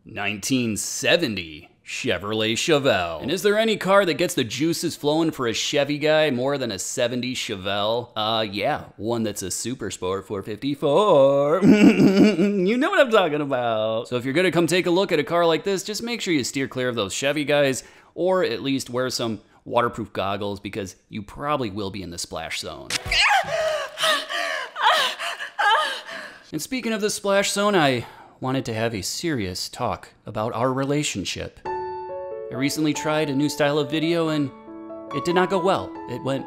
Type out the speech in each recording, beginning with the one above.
1970 Chevrolet Chevelle. And is there any car that gets the juices flowing for a Chevy guy more than a 70 Chevelle? Yeah, one that's a Super Sport 454. You know what I'm talking about. So if you're gonna come take a look at a car like this, just make sure you steer clear of those Chevy guys, or at least wear some waterproof goggles, because you probably will be in the splash zone. And speaking of the splash zone, I wanted to have a serious talk about our relationship. I recently tried a new style of video and it did not go well. It went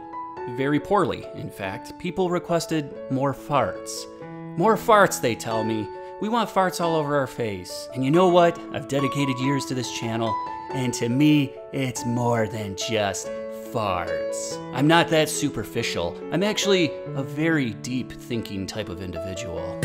very poorly, in fact. People requested more farts. More farts, they tell me. We want farts all over our face. And you know what? I've dedicated years to this channel, and to me, it's more than just farts. I'm not that superficial. I'm actually a very deep thinking type of individual.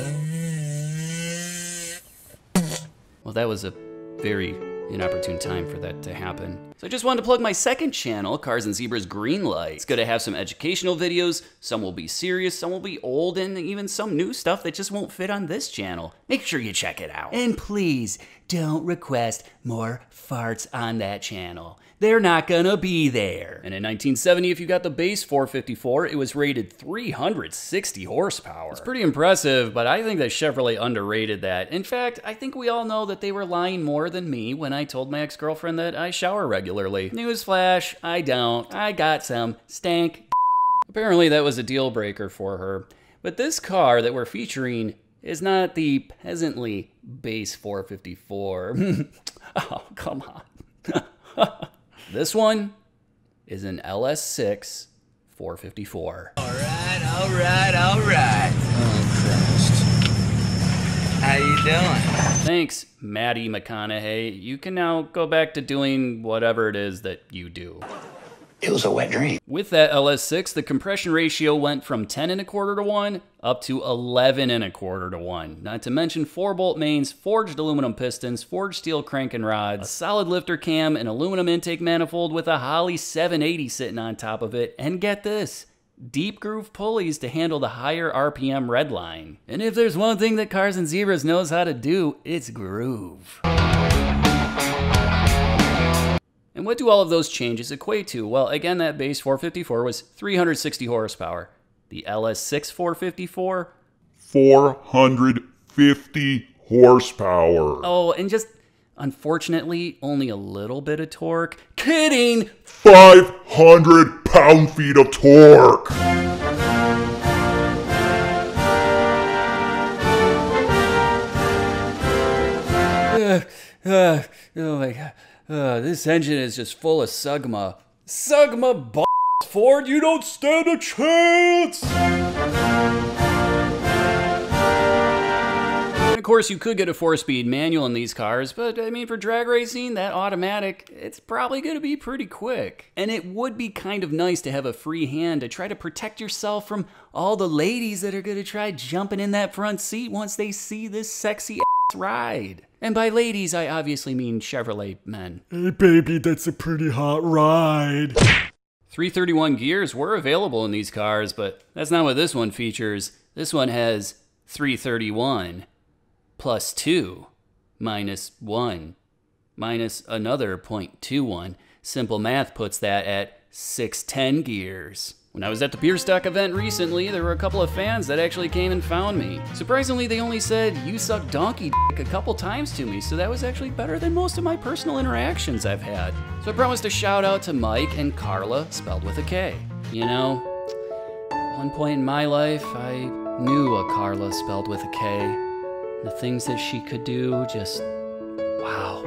Well, that was a very inopportune time for that to happen. So I just wanted to plug my second channel, Cars and Zebras Greenlight. It's gonna have some educational videos, some will be serious, some will be old, and even some new stuff that just won't fit on this channel. Make sure you check it out. And please, don't request more farts on that channel. They're not gonna be there. And in 1970, if you got the base 454, it was rated 360 horsepower. It's pretty impressive, but I think that Chevrolet underrated that. In fact, I think we all know that they were lying more than me when I told my ex-girlfriend that I shower regularly. Newsflash, I don't. I got some stank. Apparently that was a deal breaker for her. But this car that we're featuring is not the peasantly base 454. Oh, come on. This one is an LS6 454. All right. Oh, Christ. How you doing? Thanks, Maddie McConaughey. You can now go back to doing whatever it is that you do. It was a wet dream. With that LS6, the compression ratio went from 10 1/4 to 1 up to 11 1/4 to 1. Not to mention 4-bolt mains, forged aluminum pistons, forged steel cranking rods, a solid lifter cam, an aluminum intake manifold with a Holley 780 sitting on top of it, and get this, deep groove pulleys to handle the higher RPM redline. And if there's one thing that Cars and Zebras knows how to do, it's groove. And what do all of those changes equate to? Well, again, that base 454 was 360 horsepower. The LS6 454? 450 horsepower. Oh, and just, unfortunately, only a little bit of torque. Kidding! 500 pound-feet of torque. Oh my God. This engine is just full of Sugma. Sugma b****, Ford, you don't stand a chance! And of course, you could get a 4-speed manual in these cars, but I mean, for drag racing, that automatic, it's probably gonna be pretty quick. And it would be kind of nice to have a free hand to try to protect yourself from all the ladies that are gonna try jumping in that front seat once they see this sexy ride. And by ladies, I obviously mean Chevrolet men. Hey baby, that's a pretty hot ride. 331 gears were available in these cars, but that's not what this one features. This one has 331 plus 2 minus 1 minus another 0.21. Simple math puts that at 610 gears. When I was at the Beer Stock event recently, there were a couple of fans that actually came and found me. Surprisingly, they only said, "You suck donkey dick" a couple times to me, so that was actually better than most of my personal interactions I've had. So I promised a shout out to Mike and Carla, spelled with a K. You know, at one point in my life, I knew a Carla spelled with a K. The things that she could do, just, wow.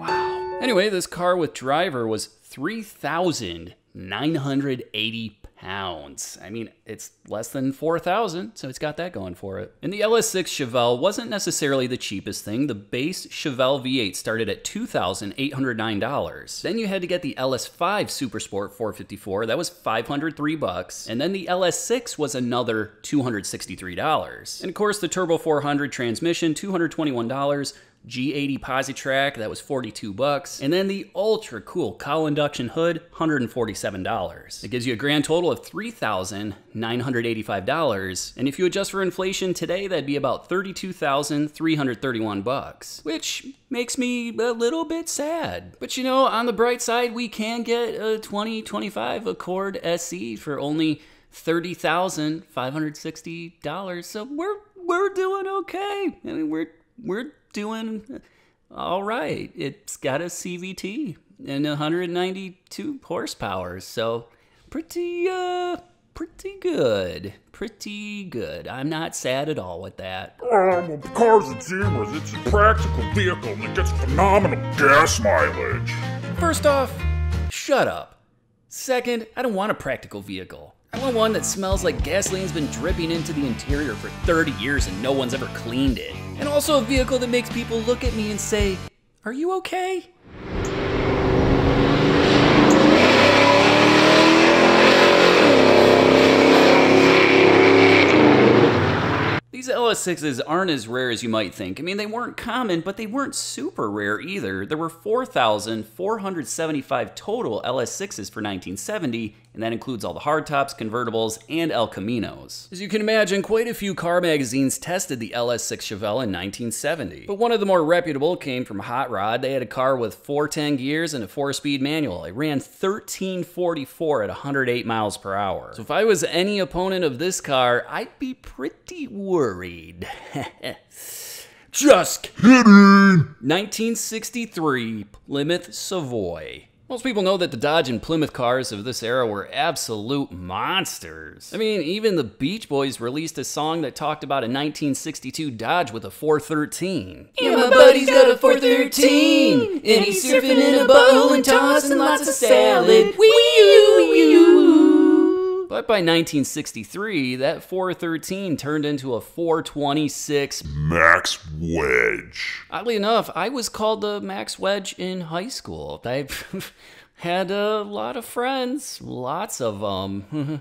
Wow. Anyway, this car with driver was 3,980 pounds. I mean, it's less than 4,000, so it's got that going for it. And the LS6 Chevelle wasn't necessarily the cheapest thing. The base Chevelle V8 started at $2,809. Then you had to get the LS5 Supersport 454. That was $503. And then the LS6 was another $263. And of course, the Turbo 400 transmission, $221. G80 Positrack, that was $42. And then the ultra cool cowl induction hood, $147. It gives you a grand total of $3,985. And if you adjust for inflation today, that'd be about $32,331, which makes me a little bit sad. But you know, on the bright side, we can get a 2025 Accord SE for only $30,560. So we're doing okay. I mean, we're doing all right. It's got a CVT and 192 horsepower, so pretty good. Pretty good. I'm not sad at all with that. Well, Cars and Zebras, it's a practical vehicle that gets phenomenal gas mileage. First off, shut up. Second, I don't want a practical vehicle. I want one that smells like gasoline's been dripping into the interior for 30 years and no one's ever cleaned it. And also a vehicle that makes people look at me and say, "Are you okay?" These LS6s aren't as rare as you might think. I mean, they weren't common, but they weren't super rare either. There were 4,475 total LS6s for 1970, and that includes all the hardtops, convertibles, and El Caminos. As you can imagine, quite a few car magazines tested the LS6 Chevelle in 1970. But one of the more reputable came from Hot Rod. They had a car with 410 gears and a 4-speed manual. It ran 1344 at 108 miles per hour. So if I was any opponent of this car, I'd be pretty worried. Just kidding! 1963 Plymouth Savoy. Most people know that the Dodge and Plymouth cars of this era were absolute monsters. I mean, even the Beach Boys released a song that talked about a 1962 Dodge with a 413. Yeah, my buddy's got a 413, and he's surfing in a butthole and tossing lots of salad. Wee-oo-wee-oo. But by 1963, that 413 turned into a 426 Max Wedge. Oddly enough, I was called the Max Wedge in high school. I had a lot of friends, lots of them.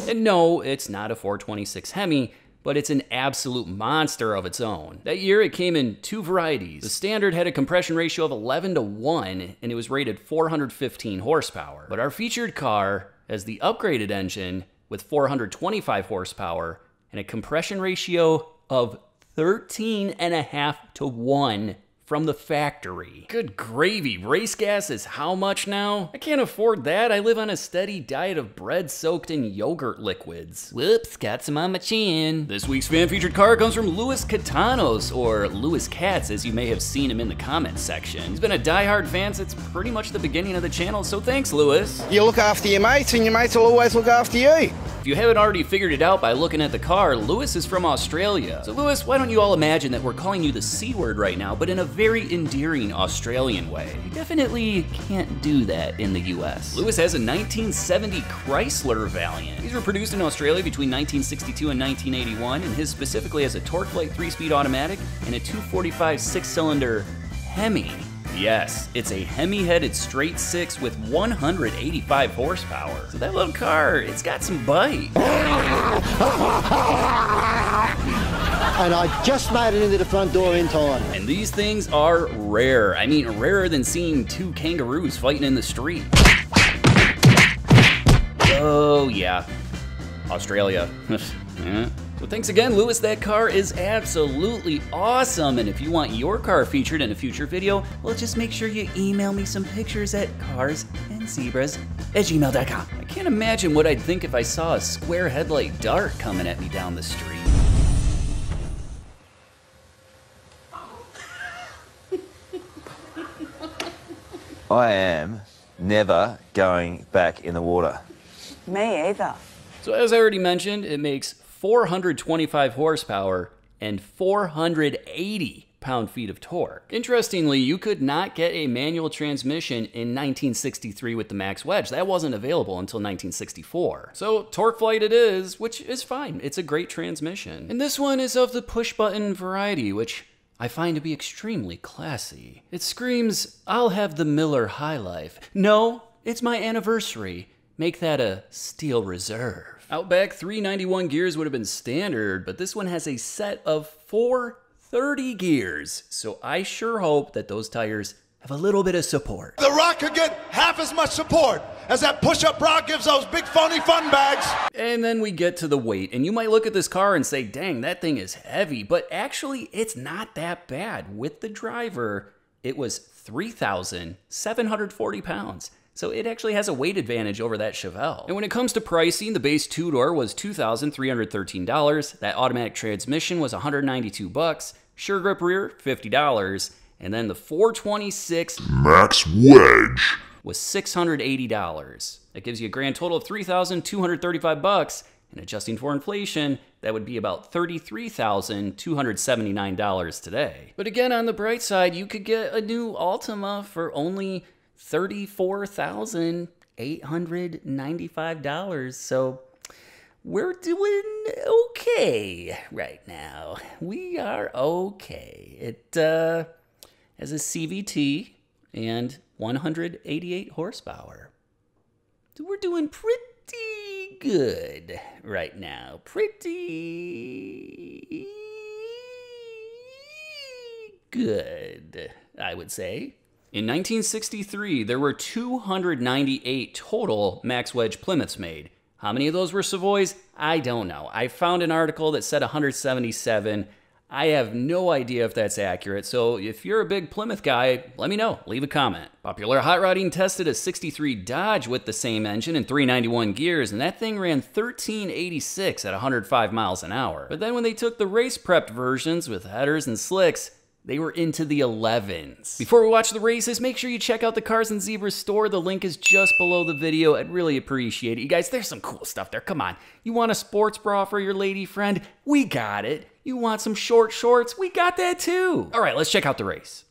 And no, it's not a 426 Hemi, but it's an absolute monster of its own. That year, it came in two varieties. The standard had a compression ratio of 11:1, and it was rated 415 horsepower. But our featured car has the upgraded engine with 425 horsepower and a compression ratio of 13.5:1 from the factory. Good gravy, race gas is how much now? I can't afford that. I live on a steady diet of bread soaked in yogurt liquids. Whoops, got some on my chin. This week's fan-featured car comes from Louis Katanos, or Louis Katz, as you may have seen him in the comments section. He's been a die-hard fan since pretty much the beginning of the channel, so thanks, Louis. You look after your mates, and your mates will always look after you. If you haven't already figured it out by looking at the car, Louis is from Australia. So Louis, why don't you all imagine that we're calling you the C word right now, but in a very endearing Australian way. You definitely can't do that in the US. Louis has a 1970 Chrysler Valiant. These were produced in Australia between 1962 and 1981, and his specifically has a TorqueFlite 3-speed automatic and a 245 6-cylinder Hemi. Yes, it's a Hemi-headed straight 6 with 185 horsepower. So that little car, it's got some bite. And I just made it into the front door in time. And these things are rare. I mean, rarer than seeing two kangaroos fighting in the street. Oh yeah, Australia. Yeah. So thanks again, Louis. That car is absolutely awesome. And if you want your car featured in a future video, well, just make sure you email me some pictures at carsandzebras@gmail.com. I can't imagine what I'd think if I saw a square headlight dart coming at me down the street. I am never going back in the water. Me either. So as I already mentioned, it makes 425 horsepower and 480 pound-feet of torque. Interestingly, you could not get a manual transmission in 1963 with the Max Wedge. That wasn't available until 1964. So TorqueFlite it is, which is fine. It's a great transmission. And this one is of the push-button variety, which I find to be extremely classy. It screams, "I'll have the Miller High Life." No, it's my anniversary. Make that a Steel Reserve. Outback 391 gears would have been standard, but this one has a set of 4 30 gears. So I sure hope that those tires have a little bit of support. The Rock could get half as much support as that push-up bra gives those big phony fun bags. And then we get to the weight, and you might look at this car and say, dang, that thing is heavy, but actually it's not that bad. With the driver, it was 3,740 pounds. So it actually has a weight advantage over that Chevelle. And when it comes to pricing, the base two-door was $2,313. That automatic transmission was $192. Sure grip rear, $50. And then the 426 Max Wedge was $680. That gives you a grand total of $3,235. And adjusting for inflation, that would be about $33,279 today. But again, on the bright side, you could get a new Altima for only $34,895. So we're doing okay right now. We are okay. It has a CVT and 188 horsepower. So we're doing pretty good right now. Pretty good, I would say. In 1963, there were 298 total Max Wedge Plymouths made. How many of those were Savoys? I don't know. I found an article that said 177. I have no idea if that's accurate, so if you're a big Plymouth guy, let me know. Leave a comment. Popular Hot Rodding tested a 63 Dodge with the same engine and 391 gears, and that thing ran 1386 at 105 miles an hour. But then when they took the race-prepped versions with headers and slicks, they were into the 11s. Before we watch the races, make sure you check out the Cars and Zebras store. The link is just below the video. I'd really appreciate it. You guys, there's some cool stuff there. Come on. You want a sports bra for your lady friend? We got it. You want some short shorts? We got that too. All right, let's check out the race.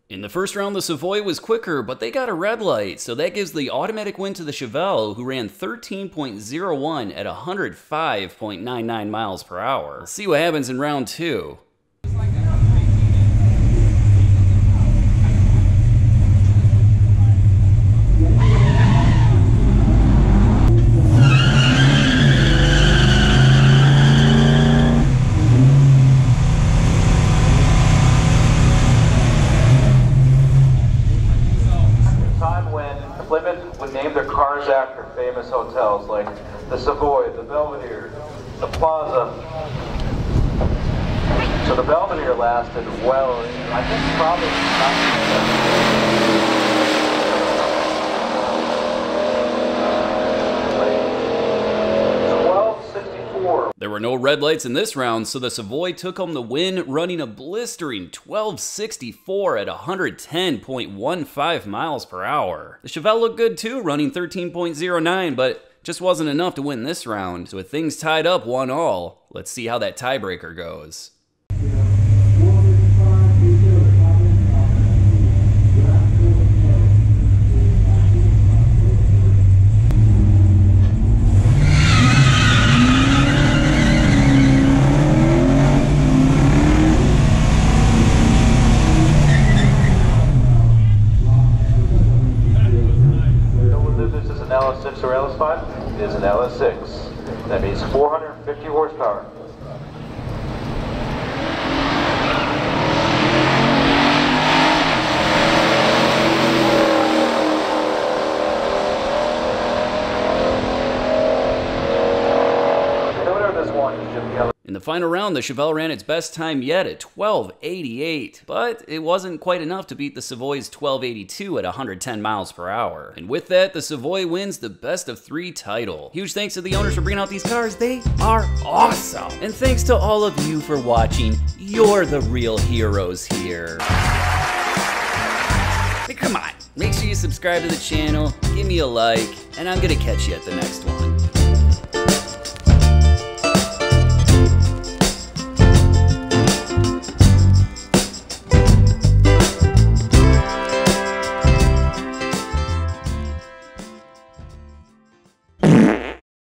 In the first round, the Savoy was quicker, but they got a red light, so that gives the automatic win to the Chevelle, who ran 13.01 at 105.99 miles per hour. Let's see what happens in round two. Plymouth would name their cars after famous hotels like the Savoy, the Belvedere, the Plaza. So the Belvedere lasted well, I think probably There were no red lights in this round, so the Savoy took home the win, running a blistering 1264 at 110.15 miles per hour. The Chevelle looked good too, running 13.09, but just wasn't enough to win this round. So with things tied up 1-1, let's see how that tiebreaker goes. LS6 or LS5 is an LS6. That means 450 horsepower. The winner of this one is Jim Kelly. In the final round, the Chevelle ran its best time yet at 1288, but it wasn't quite enough to beat the Savoy's 1282 at 110 miles per hour. And with that, the Savoy wins the best of 3 title. Huge thanks to the owners for bringing out these cars. They are awesome. And thanks to all of you for watching. You're the real heroes here. come on. Make sure you subscribe to the channel, give me a like, and I'm gonna catch you at the next one.